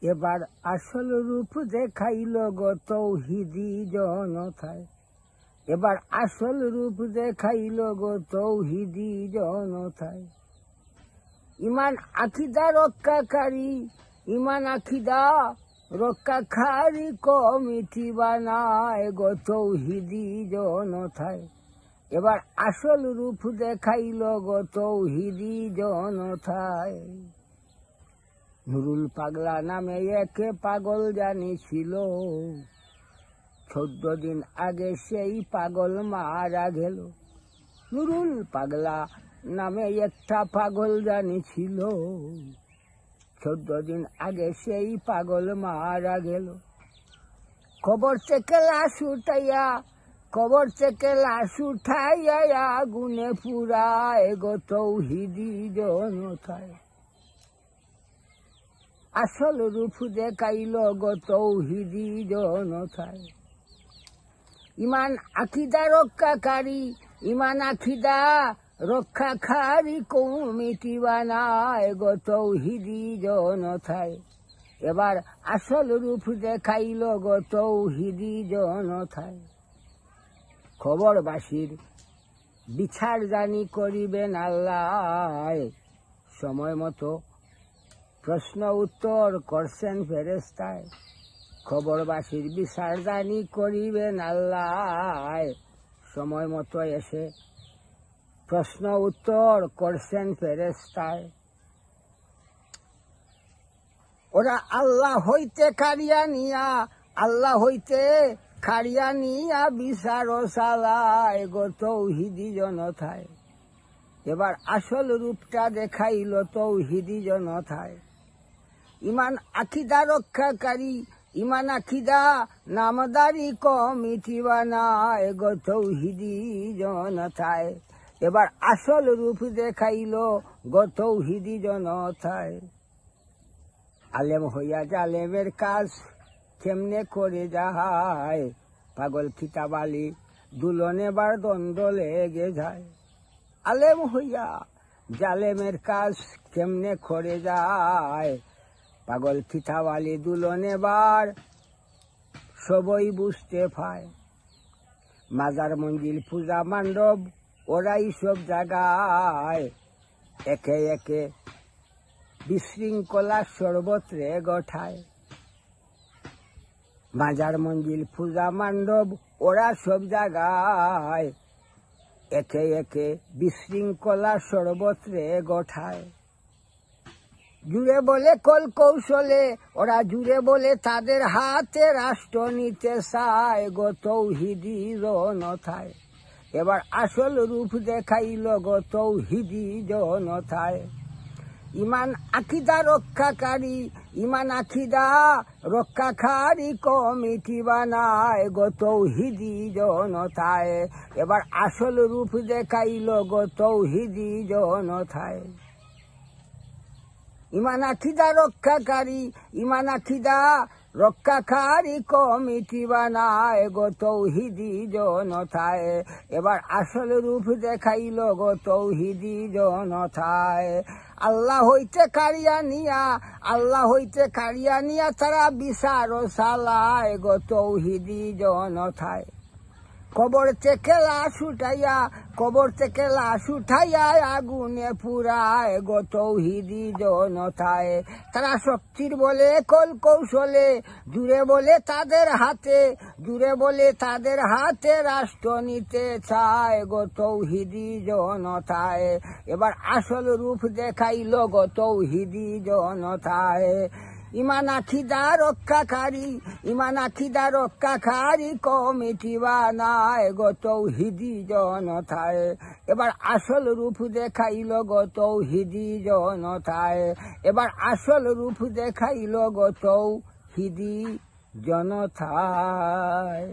এবার আসল রূপ দেখাইল গো তৌহিদি জনতায়। এবার আসল রূপ দেখাইল গো তৌহিদি জনতায়। ইমান আকিদা রক্ষাকারী, ইমান আকিদা রক্ষাকারী কমিটি বানায় গো তৌহিদি জনতায়। এবার আসল রূপ দেখাইল গো তৌহিদি জনতায়। নুরুল পাগলা নামে একে পাগল জানিছিল, 14 দিন আগে সেই পাগল মারা গেল। নুরুল পাগলা নামে একটা পাগল জানিছিল, 14 দিন আগে সেই পাগল মারা গেল। কবর থেকে লাশ উঠাইয়া, কবর থেকে লাশ উঠাইয়া আগুনে পুরায় গো তৌহিদি জনতায়। আসল রূপ দেখাইল গো তৌহিদি জনতায়। ইমান আকিদা রক্ষাকারী, ইমান আকিদা রক্ষাকারী কমিটি বানায় গো তৌহিদি জনতায়। এবার আসল রূপ দেখাইল গো তৌহিদি জনতায়। খবরবাসীর বিচার জানি করিবেন আল্লাহ, সময় মতো প্রশ্ন উত্তর করছেন ফেরেশতায়। খবরবাসীর বিচার জানি করিবেন আল্লাহ, সময় মতো এসে প্রশ্ন উত্তর করছেন ফেরেশতায়। ওরা আল্লাহ হইতে কারিয়া নিয়া, আল্লাহ হইতে কারিয়া নিয়া বিচার চালায় গো তৌহিদি জনতায়। এবার আসল রূপটা দেখাইল তৌহিদি জনতায়। ইমান আকিদা রক্ষাকারী, ইমান আকিদা নামদারি কমিটি বানায় গো তৌহিদি জনতায়। এবার আসল রূপ দেখাইল গো তৌহিদি জনতায়। আলেম হইয়া জালেমের কাজ কেমনে করে যায়, পাগল কিতাবালি দুলনে বার দ্বন্দ্ব লেগে যায়। আলেম হইয়া জালেমের কাজ কেমনে করে যায়, পাগল কিতাবালি দুলনে বার সবই বুঝতে পায়। মাজার মঞ্জিল পূজা মণ্ডপ ওরাই সব জায়গায়, একে একে বিশৃঙ্খলা সর্বত্রে ঘটায়। মাজার মঞ্জিল পূজা মণ্ডপ ওরা সব জায়গায়, একে একে বিশৃঙ্খলা সর্বত্রে ঘটায়। জুড়ে বলে কল কৌশলে, ওরা জুড়ে বলে তাদের হাতে রাষ্ট্র নিতে চায় গো তৌহিদি জনতায়। এবার আসল রূপ দেখাইল গো তৌহিদি জনতায়। ইমান আকিদা রক্ষাকারী, ইমান আকিদা রক্ষাকারী কমিটি বানায় গো তৌহিদি জনতায়। এবার আসল রূপ দেখাইল গো তৌহিদি জনতায়। ইমান আকিদা রক্ষাকারী, ইমান আকিদা রক্ষাকারী কমিটি বানায় গো তৌহিদি জনতায়। এবার আসল রূপ দেখাইল গো তৌহিদি জনতায়। আল্লাহ হইতে কারিয়া নিয়া, আল্লাহ হইতে কারিয়া নিয়া তারা বিচার চালায় গো তৌহিদি জনতায়। কবর থেকে লাশ উঠাইয়া, কবর থেকে লাশ উঠাইয়া আগুনে পুরায় গো তৌহিদি জনতায়। তারা শক্তির বলে কল কৌশলে, জুড়ে বলে তাদের হাতে, জুড়ে বলে তাদের হাতে রাষ্ট্র নিতে চায় গো তৌহিদি জনতায়। এবার আসল রূপ দেখাইল গো তৌহিদি জনতায়। ইমান আকিদা রক্ষাকারী, ইমান আকিদা রক্ষাকারী কমিটি বানায় গো তৌহিদি জনতায়। এবার আসল রূপ দেখাইল গো তৌহিদি জনতায়। এবার আসল রূপ দেখাইল গো তৌহিদি জনতায়।